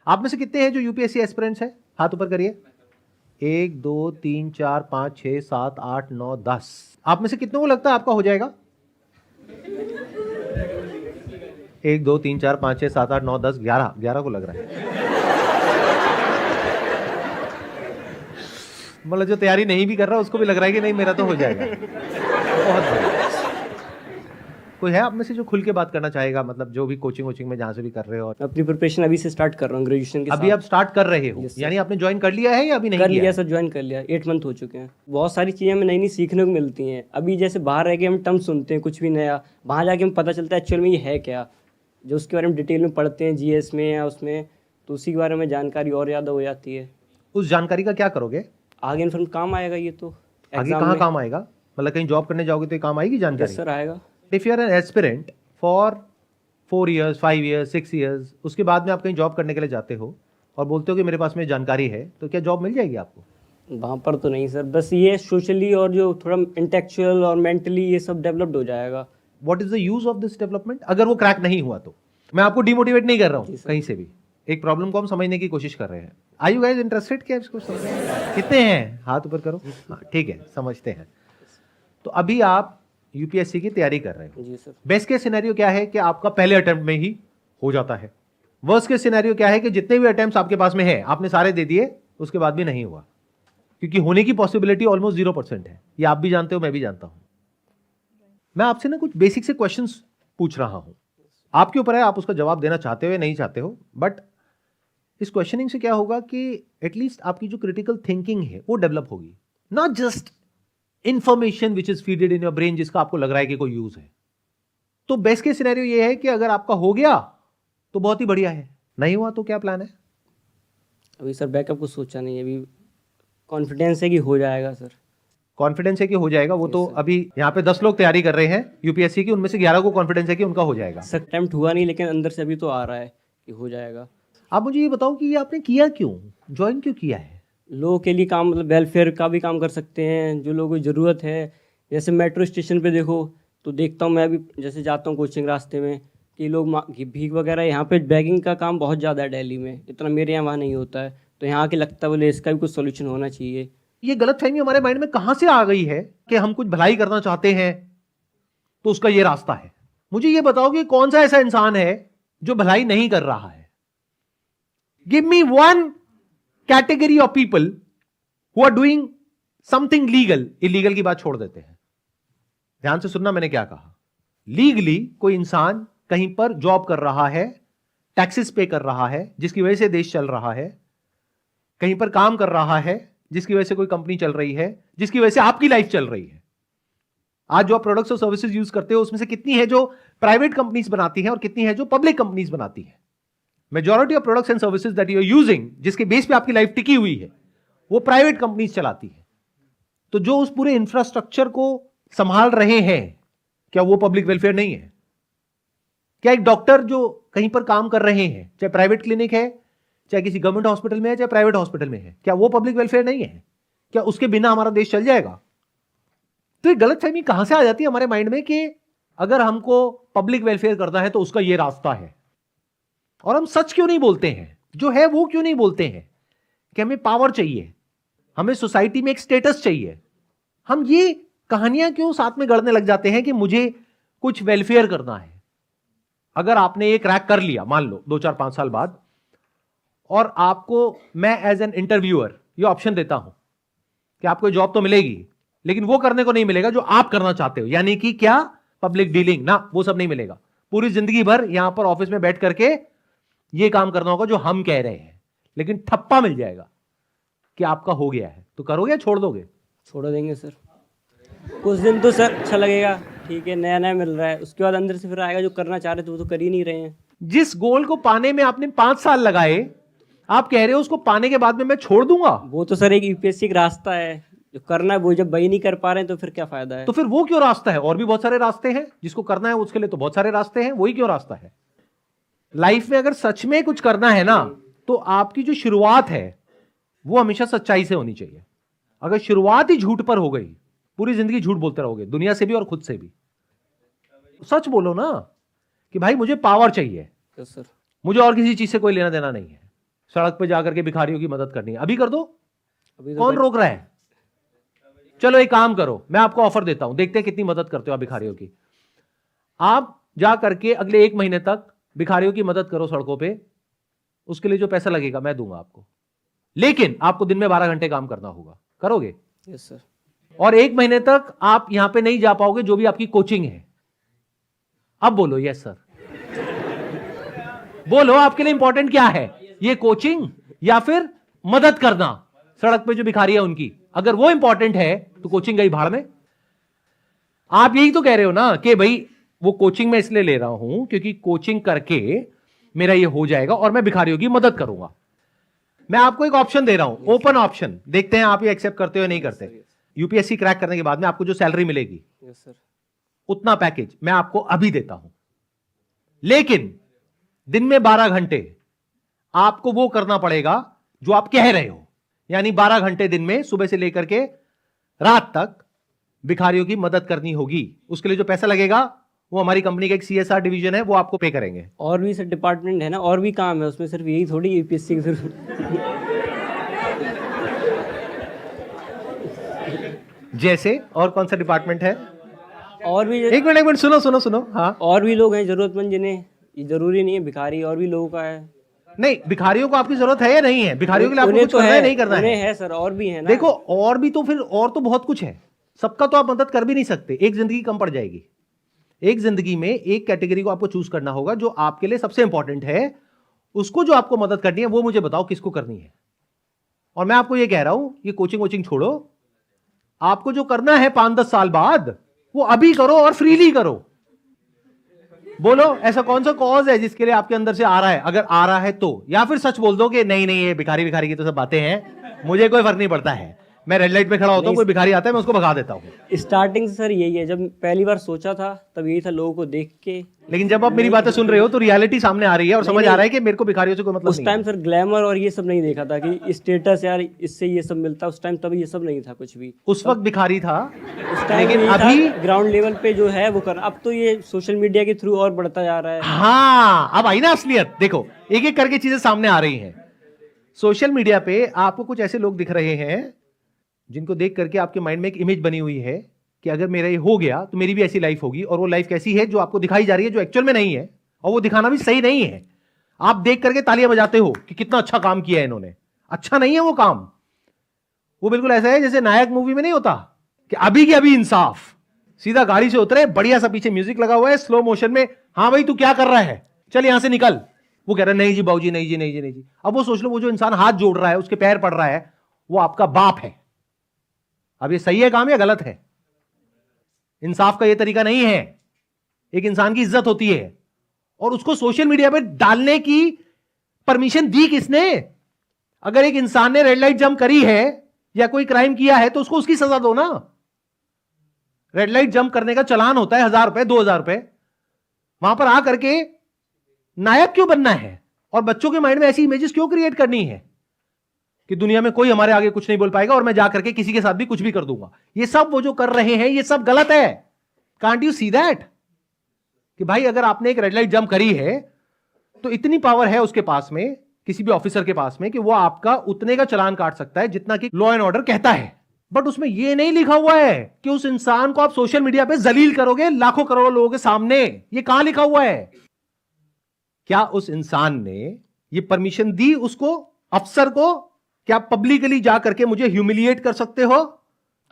आप में से कितने हैं जो यूपीएससी एस्पिरेंट्स हैं? हाथ ऊपर करिए। 1 2 3 4 5 6 7 8 9 10। आप में से कितनों को लगता है आपका हो जाएगा? 1 2 3 4 5 6 7 8 9 10 11 को लग रहा है। मतलब जो तैयारी नहीं भी कर रहा उसको भी लग रहा है कि नहीं मेरा तो हो जाएगा। बहुत बढ़िया। कोई है आप में से जो खुल के बात करना चाहेगा, मतलब जो भी कोचिंग में जहाँ से भी कर रहे हो? अपनी प्रिपरेशन अभी से स्टार्ट कर रहा हूँ ग्रेजुएशन के अभी साथ। आप स्टार्ट कर रहे हो? यानी आपने ज्वाइन कर लिया है या अभी नहीं कर किया? लिया सर, ज्वाइन कर लिया, 8 मंथ हो चुके हैं। बहुत सारी चीज़ें हमें नई नई सीखने को मिलती हैं। अभी जैसे बाहर रह के हम टर्म सुनते हैं कुछ भी नया, वहाँ जाके हमें पता चलता है एक्चुअल में ये है क्या, जो उसके बारे में डिटेल में पढ़ते हैं जीएस में या उसमें, तो उसी के बारे में जानकारी और ज़्यादा हो जाती है। उस जानकारी का क्या करोगे आगे इन्फॉर्म काम आएगा ये तो। आगे कहाँ काम आएगा? मतलब कहीं जॉब करने जाओगे तो ये काम आएगी जानकारी? सर आएगा। If you are an aspirant for 4 years 5 years 6 years, उसके बाद में आप कहीं जॉब करने के लिए जाते हो और बोलते हो कि मेरे पास में जानकारी है, तो क्या जॉब मिल जाएगी आपको? वहाँ पर तो नहीं सर, बस ये सोशली और जो थोड़ा इंटेलेक्चुअल और मेंटली ये सब डेवलप्ड हो जाएगा। What is the use of this development? अगर वो क्रैक नहीं हुआ तो मैं आपको डिमोटिवेट नहीं कर रहा हूँ कहीं से भी, एक प्रॉब्लम को हम समझने की कोशिश कर रहे हैं। Are you guys interested? क्या इसको समझने कितने हैं? हाथ ऊपर करो। हाँ ठीक है, समझते हैं। तो अभी आप यूपीएससी की तैयारी कर रहे हो। जी सर। बेस्ट केस सिनेरियो क्या है कि आपका पहले अटेम्प्ट में ही हो जाता है। वर्स्ट केस सिनेरियो क्या है कि जितने भी अटेम्प्ट्स आपके पास में है आपने सारे दे दिए, उसके बाद भी नहीं हुआ, क्योंकि होने की पॉसिबिलिटी ऑलमोस्ट 0% है। ये आप भी जानते हो, मैं भी जानता हूं। मैं आपसे ना कुछ बेसिक से क्वेश्चंस पूछ रहा हूं, आपके ऊपर है आप उसका जवाब देना चाहते हो या नहीं चाहते हो। बट इस क्वेश्चनिंग से क्या होगा कि एटलीस्ट आपकी जो क्रिटिकल थिंकिंग है वो डेवलप होगी, not just information which is feeded in your brain जिसका आपको लग रहा है कि कोई यूज है। तो बेस्ट केस सिनेरियो ये है कि अगर आपका हो गया तो बहुत ही बढ़िया है, नहीं हुआ तो क्या प्लान है? अभी सर बैकअप को सोचा नहीं है, अभी कॉन्फिडेंस है कि हो जाएगा सर। कॉन्फिडेंस है कि हो जाएगा? वो तो अभी यहाँ पे 10 लोग तैयारी कर रहे हैं यूपीएससी की, उनमें से 11 को कॉन्फिडेंस है कि उनका हो जाएगा। सर अटेम्प्ट हुआ नहीं, लेकिन अंदर से अभी तो आ रहा है कि हो जाएगा। आप मुझे ये बताओ कि ये आपने किया क्यों, ज्वाइन क्यों किया है? लोगों के लिए काम, मतलब वेलफेयर का भी काम कर सकते हैं, जो लोगों को ज़रूरत है। जैसे मेट्रो स्टेशन पे देखो तो देखता हूँ मैं, अभी जैसे जाता हूँ कोचिंग रास्ते में, कि लोग भीख वगैरह, यहाँ पे बैगिंग का काम बहुत ज़्यादा है दिल्ली में, इतना मेरे यहाँ वहाँ नहीं होता है। तो यहाँ के लगता है बोले इसका भी कुछ सोल्यूशन होना चाहिए। ये गलतफहमी हमारे माइंड में कहां से आ गई है कि हम कुछ भलाई करना चाहते हैं तो उसका ये रास्ता है? मुझे ये बताओ कि कौन सा ऐसा इंसान है जो भलाई नहीं कर रहा है? Give me one category of people who are doing something legal. Illegal की बात छोड़ देते हैं, ध्यान से सुनना मैंने क्या कहा। लीगली कोई इंसान कहीं पर जॉब कर रहा है, टैक्सेस पे कर रहा है जिसकी वजह से देश चल रहा है, कहीं पर काम कर रहा है जिसकी वजह से कोई कंपनी चल रही है, जिसकी वजह से आपकी लाइफ चल रही है। आज जो आप प्रोडक्ट्स और सर्विसेज यूज करते हो उसमें से कितनी है जो प्राइवेट कंपनीज बनाती हैं और कितनी है जो पब्लिक कंपनीज बनाती हैं? Majority of products and services that you are using, जिसके बेस पे आपकी लाइफ टिकी हुई है, वो प्राइवेट कंपनीज चलाती है। तो जो उस पूरे इंफ्रास्ट्रक्चर को संभाल रहे हैं, क्या वो पब्लिक वेलफेयर नहीं है? क्या एक डॉक्टर जो कहीं पर काम कर रहे हैं, चाहे प्राइवेट क्लिनिक है, चाहे किसी गवर्नमेंट हॉस्पिटल में है, चाहे प्राइवेट हॉस्पिटल में है, क्या वो पब्लिक वेलफेयर नहीं है? क्या उसके बिना हमारा देश चल जाएगा? तो ये गलतफहमी कहां से आ जाती है हमारे माइंड में कि अगर हमको पब्लिक वेलफेयर करना है तो उसका ये रास्ता है। और हम सच क्यों नहीं बोलते हैं, जो है वो क्यों नहीं बोलते हैं कि हमें पावर चाहिए, हमें सोसाइटी में एक स्टेटस चाहिए? हम ये कहानियां क्यों साथ में गढ़ने लग जाते हैं कि मुझे कुछ वेलफेयर करना है? अगर आपने ये क्रैक कर लिया, मान लो 2 4 5 साल बाद, और आपको मैं एज एन इंटरव्यूअर ये ऑप्शन देता हूं कि आपको जॉब तो मिलेगी लेकिन वो करने को नहीं मिलेगा जो आप करना चाहते हो, यानी कि क्या? पब्लिक डीलिंग ना, वो सब नहीं मिलेगा। पूरी जिंदगी भर यहां पर ऑफिस में बैठ करके ये काम करना होगा जो हम कह रहे हैं, लेकिन ठप्पा मिल जाएगा कि आपका हो गया है। तो करोगे या छोड़ दोगे? छोड़ देंगे सर। कुछ दिन तो सर अच्छा लगेगा, ठीक है नया नया मिल रहा है, उसके बाद अंदर से फिर आएगा जो करना चाह रहे थे वो तो कर ही नहीं रहे हैं। जिस गोल को पाने में आपने 5 साल लगाए, आप कह रहे हो उसको पाने के बाद में मैं छोड़ दूंगा? वो तो सर एक यूपीएससी का रास्ता है, जो करना है वो जब वही नहीं कर पा रहे हैं तो फिर क्या फायदा है? तो फिर वो क्यों रास्ता है? और भी बहुत सारे रास्ते हैं, जिसको करना है उसके लिए तो बहुत सारे रास्ते हैं, वही क्यों रास्ता है? लाइफ में अगर सच में कुछ करना है ना, तो आपकी जो शुरुआत है वो हमेशा सच्चाई से होनी चाहिए। अगर शुरुआत ही झूठ पर हो गई, पूरी जिंदगी झूठ बोलते रहोगे, दुनिया से भी और खुद से भी। सच बोलो ना कि भाई मुझे पावर चाहिए, तो सर मुझे और किसी चीज से कोई लेना देना नहीं है। सड़क पे जाकर के भिखारियों की मदद करनी है, अभी कर दो। अभी तो कौन रोक रहा है? चलो एक काम करो, मैं आपको ऑफर देता हूं, देखते हैं कितनी मदद करते हो आप भिखारियों की। आप जा करके अगले 1 महीने तक भिखारियों की मदद करो सड़कों पे, उसके लिए जो पैसा लगेगा मैं दूंगा आपको, लेकिन आपको दिन में 12 घंटे काम करना होगा। करोगे? Yes sir. और 1 महीने तक आप यहां पे नहीं जा पाओगे, जो भी आपकी कोचिंग है। अब बोलो यस सर। बोलो आपके लिए इंपॉर्टेंट क्या है, ये कोचिंग या फिर मदद करना सड़क पे जो भिखारी है उनकी? अगर वो इंपॉर्टेंट है तो कोचिंग गई भाड़ में। आप यही तो कह रहे हो ना कि भाई वो कोचिंग में इसलिए ले रहा हूं क्योंकि कोचिंग करके मेरा ये हो जाएगा और मैं भिखारियों की मदद करूंगा। मैं आपको एक ऑप्शन दे रहा हूं, ओपन ऑप्शन, देखते हैं आप ये एक्सेप्ट करते हो या नहीं करते। यूपीएससी क्रैक करने के बाद में आपको जो सैलरी मिलेगी, यस सर। उतना पैकेज मैं आपको अभी देता हूं, लेकिन दिन में 12 घंटे आपको वो करना पड़ेगा जो आप कह रहे हो, यानी 12 घंटे दिन में सुबह से लेकर के रात तक भिखारियों की मदद करनी होगी। उसके लिए जो पैसा लगेगा वो हमारी कंपनी का एक सीएसआर डिवीजन है, वो आपको पे करेंगे। और भी सर डिपार्टमेंट है ना, और भी काम है उसमें, सिर्फ यही थोड़ी यूपीएससी की जरूरत। जैसे और कौन सा डिपार्टमेंट है? और भी एक मिनट सुनो। हाँ, और भी लोग हैं जरूरतमंद जिन्हें, ये जरूरी नहीं है भिखारी, और भी लोगों का है। नहीं, भिखारियों को आपकी जरूरत है या नहीं है? भिखारियों के लिए आपको उन्हें कुछ तो करना है है, नहीं करना उन्हें है? है सर, और भी है ना। देखो और भी तो फिर और तो बहुत कुछ है, सबका तो आप मदद कर भी नहीं सकते, एक जिंदगी कम पड़ जाएगी। एक जिंदगी में एक कैटेगरी को आपको चूज करना होगा जो आपके लिए सबसे इंपॉर्टेंट है, उसको जो आपको मदद करनी है वो मुझे बताओ किसको करनी है। और मैं आपको ये कह रहा हूं, ये कोचिंग वोचिंग छोड़ो, आपको जो करना है 5-10 साल बाद वो अभी करो और फ्रीली करो। बोलो ऐसा कौन सा कॉज है जिसके लिए आपके अंदर से आ रहा है? अगर आ रहा है तो, या फिर सच बोल दो कि नहीं ये भिखारी की तो सब बातें हैं, मुझे कोई फर्क नहीं पड़ता है, मैं रेड लाइट पे खड़ा होता हूं, कोई भिखारी आता है मैं उसको भगा देता हूं। स्टार्टिंग से सर यही है, जब पहली बार सोचा था तब यही था, लोगों को देख के। लेकिन जब आप मेरी बातें सुन रहे हो तो रियलिटी सामने आ रही है और समझ आ रहा है कि मेरे को भिखारियों से कोई मतलब उस नहीं टाइम है। सर ग्लैमर और ये सब नहीं देखा था कि स्टेटस यार इससे ये सब मिलता, उस टाइम तब ये सब नहीं था कुछ भी। उस वक्त भिखारी था, उस टाइम लेकिन अभी अभी ग्राउंड लेवल पे जो है वो कर, अब तो ये सोशल मीडिया के थ्रू और बढ़ता जा रहा है। हाँ, अब आई ना असलियत। देखो एक एक करके चीजें सामने आ रही हैं। सोशल मीडिया पे आपको कुछ ऐसे लोग दिख रहे हैं जिनको देख करके आपके माइंड में एक इमेज बनी हुई है कि अगर मेरा ये हो गया तो मेरी भी ऐसी लाइफ होगी, और वो लाइफ कैसी है जो आपको दिखाई जा रही है, जो एक्चुअल में नहीं है, और वो दिखाना भी सही नहीं है। आप देख करके तालियां बजाते हो कि कितना अच्छा काम किया है इन्होंने, अच्छा नहीं है वो काम। वो बिल्कुल ऐसा है जैसे नायक मूवी में नहीं होता कि अभी की अभी इंसाफ, सीधा गाड़ी से उतरे, बढ़िया सा पीछे म्यूजिक लगा हुआ है स्लो मोशन में, हाँ भाई तू क्या कर रहा है, चल यहां से निकल। वो कह रहा है नहीं जी बाबूजी, नहीं जी, नहीं जी, नहीं जी। अब वो सोच लो, वो जो इंसान हाथ जोड़ रहा है, उसके पैर पड़ रहा है, वो आपका बाप है। अब ये सही है काम या गलत है? इंसाफ का ये तरीका नहीं है। एक इंसान की इज्जत होती है, और उसको सोशल मीडिया पे डालने की परमिशन दी किसने? अगर एक इंसान ने रेड लाइट जंप करी है या कोई क्राइम किया है तो उसको उसकी सजा दो ना। रेड लाइट जंप करने का चालान होता है 1000 रुपए, 2000 रुपए। वहां पर आकर के नायक क्यों बनना है, और बच्चों के माइंड में ऐसी इमेजेस क्यों क्रिएट करनी है कि दुनिया में कोई हमारे आगे कुछ नहीं बोल पाएगा और मैं जाकर के किसी के साथ भी कुछ भी कर दूंगा? ये सब वो जो कर रहे हैं ये सब गलत है। Can't you see that? कि भाई अगर आपने एक रेड लाइट जंप करी है तो इतनी पावर है उसके पास में, किसी भी ऑफिसर के पास में, कि वो आपका उतने का चालान काट सकता है जितना कि लॉ एंड ऑर्डर कहता है। बट उसमें ये नहीं लिखा हुआ है कि उस इंसान को आप सोशल मीडिया पे जलील करोगे लाखों करोड़ों लोगों के सामने। ये कहां लिखा हुआ है? क्या उस इंसान ने ये परमिशन दी उसको, अफसर को, क्या पब्लिकली जाकर के मुझे ह्यूमिलिएट कर सकते हो?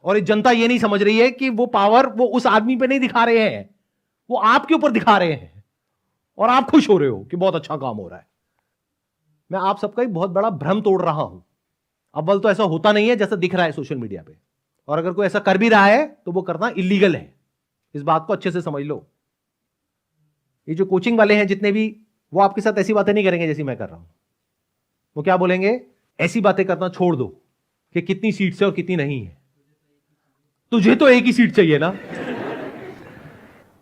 और जनता ये नहीं समझ रही है कि वो पावर वो उस आदमी पे नहीं दिखा रहे हैं, वो आपके ऊपर दिखा रहे हैं, और आप खुश हो रहे हो कि बहुत अच्छा काम हो रहा है। मैं आप सबका एक बहुत बड़ा भ्रम तोड़ रहा हूं। अव्वल तो ऐसा होता नहीं है जैसा दिख रहा है सोशल मीडिया पे, और अगर कोई ऐसा कर भी रहा है तो वो करना इलीगल है। इस बात को अच्छे से समझ लो। ये जो कोचिंग वाले हैं जितने भी, वो आपके साथ ऐसी बातें नहीं करेंगे जैसी मैं कर रहा हूं। वो क्या बोलेंगे? ऐसी बातें करना छोड़ दो कि कितनी सीट्स है और कितनी नहीं है। तुझे तो एक ही सीट चाहिए ना।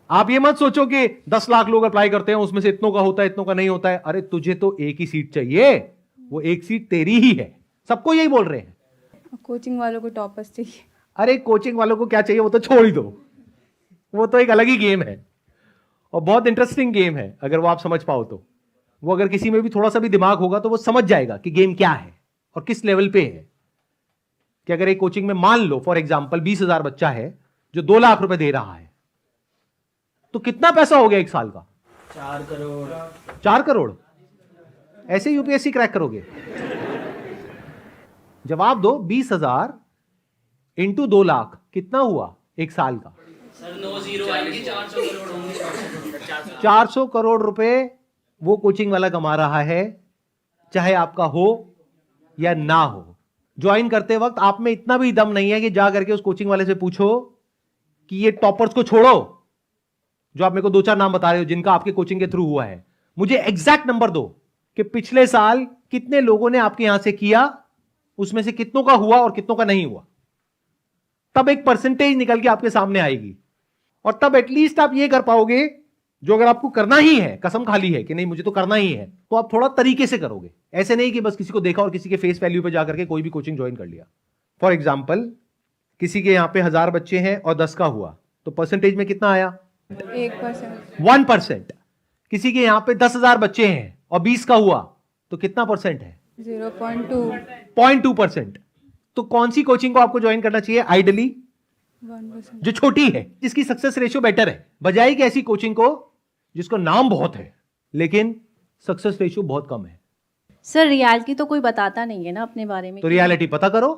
आप ये मत सोचो कि 10 लाख लोग अप्लाई करते हैं, उसमें से इतनों का होता है, इतनों का नहीं होता है। अरे तुझे तो एक ही सीट चाहिए, वो एक सीट तेरी ही है। सबको यही बोल रहे हैं। कोचिंग वालों को टॉपर्स चाहिए। अरे कोचिंग वालों को क्या चाहिए वो तो छोड़ ही दो, वो तो एक अलग ही गेम है, और बहुत इंटरेस्टिंग गेम है अगर वो आप समझ पाओ तो। वो अगर किसी में भी थोड़ा सा भी दिमाग होगा तो वो समझ जाएगा कि गेम क्या है और किस लेवल पे है। कि अगर एक कोचिंग में मान लो फॉर एग्जांपल 20,000 बच्चा है जो 2 लाख रुपए दे रहा है, तो कितना पैसा हो गया एक साल का? 4 करोड़। 4 करोड़। ऐसे यूपीएससी क्रैक करोगे? जवाब दो। 20,000 इंटू 2 लाख कितना हुआ एक साल का? सर 9 जीरो आएंगे, 400 करोड़ होंगे। 400 करोड़ रुपए वो कोचिंग वाला कमा रहा है, चाहे आपका हो या ना हो। ज्वाइन करते वक्त आप में इतना भी दम नहीं है कि जा करके उस कोचिंग वाले से पूछो कि ये टॉपर्स को छोड़ो जो आप मेरे को 2-4 नाम बता रहे हो जिनका आपके कोचिंग के थ्रू हुआ है, मुझे एग्जैक्ट नंबर दो कि पिछले साल कितने लोगों ने आपके यहां से किया, उसमें से कितनों का हुआ और कितनों का नहीं हुआ। तब एक परसेंटेज निकल के आपके सामने आएगी और तब एटलीस्ट आप ये कर पाओगे जो अगर आपको करना ही है, कसम खाली है कि नहीं मुझे तो करना ही है, तो आप थोड़ा तरीके से करोगे। ऐसे नहीं कि बस किसी को देखा और किसी के फेस वैल्यू पे जाकर के कोई भी कोचिंग ज्वाइन कर लिया। फॉर एग्जाम्पल किसी के यहां पे 1000 बच्चे हैं और 10 का हुआ तो परसेंटेज में कितना आया? 1%। 1%। किसी के यहां पे 10,000 बच्चे हैं और 20 का हुआ तो कितना परसेंट है? 0.2। 0.2%। तो कौन सी कोचिंग को आपको ज्वाइन करना चाहिए आइडली? 1%। जो छोटी है, जिसकी सक्सेस रेशियो बेटर है, बजाय कि ऐसी कोचिंग को जिसको नाम बहुत है लेकिन सक्सेस रेशियो बहुत कम है। सर रियलिटी तो कोई बताता नहीं है ना अपने बारे में। तो रियलिटी पता करो।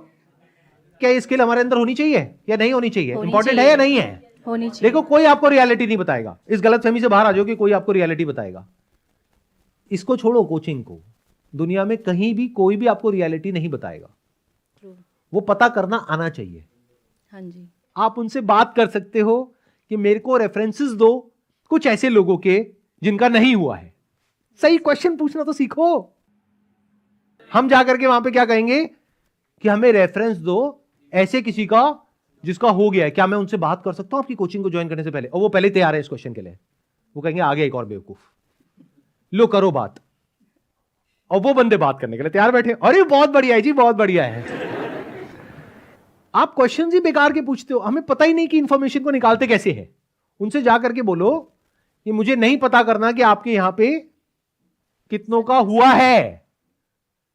क्या ये स्किल हमारे अंदर होनी चाहिए या नहीं होनी चाहिए? होनी इंपॉर्टेंट है चाहिए। या नहीं है? होनी चाहिए। देखो कोई आपको रियलिटी नहीं बताएगा। इस गलतफहमी से बाहर आ जाओ कि कोई आपको रियलिटी बताएगा। इसको छोड़ो, कोचिंग को। दुनिया में कहीं भी कोई भी आपको रियलिटी नहीं बताएगा। True। वो पता करना आना चाहिए। हाँ जी। आप उनसे बात कर सकते हो कि मेरे को रेफरेंसेस दो कुछ ऐसे लोगों के जिनका नहीं हुआ है। सही क्वेश्चन पूछना तो सीखो। हम जाकर के वहां पे क्या कहेंगे कि हमें रेफरेंस दो ऐसे किसी का जिसका हो गया है, क्या मैं उनसे बात कर सकता हूं आपकी कोचिंग को ज्वाइन करने से पहले? और वो पहले तैयार है इस क्वेश्चन के लिए। वो कहेंगे आगे एक और बेवकूफ, लो करो बात। और वो बंदे बात करने के लिए तैयार बैठे, अरे बहुत बढ़िया है जी, बहुत बढ़िया है। आप क्वेश्चन ही बेकार के पूछते हो, हमें पता ही नहीं कि इंफॉर्मेशन को निकालते कैसे है। उनसे जाकर के बोलो कि मुझे नहीं पता करना कि आपके यहां पे कितनों का हुआ है,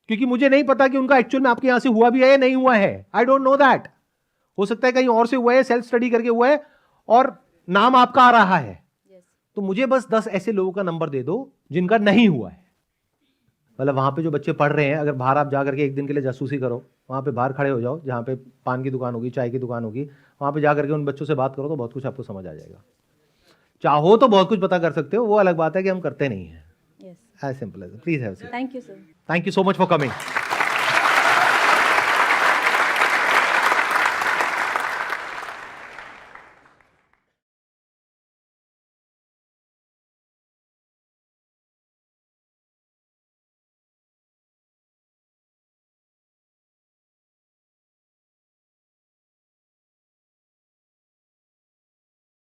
क्योंकि मुझे नहीं पता कि उनका एक्चुअल में आपके यहां से हुआ भी है या नहीं हुआ है। I don't know that. हो सकता है कहीं और से हुआ है, सेल्फ स्टडी करके हुआ है और नाम आपका आ रहा है। तो मुझे बस 10 ऐसे लोगों का नंबर दे दो जिनका नहीं हुआ है। मतलब वहां पे जो बच्चे पढ़ रहे हैं, अगर बाहर आप जाकर के एक दिन के लिए जासूसी करो, वहां पे बाहर खड़े हो जाओ जहां पे पान की दुकान होगी, चाय की दुकान होगी, वहां पे जाकर के उन बच्चों से बात करो तो बहुत कुछ आपको समझ आ जाएगा। चाहो तो बहुत कुछ पता कर सकते हो, वो अलग बात है कि हम करते नहीं है। Yes. As simple as. Please have a seat. Thank you sir. Thank you so much for coming.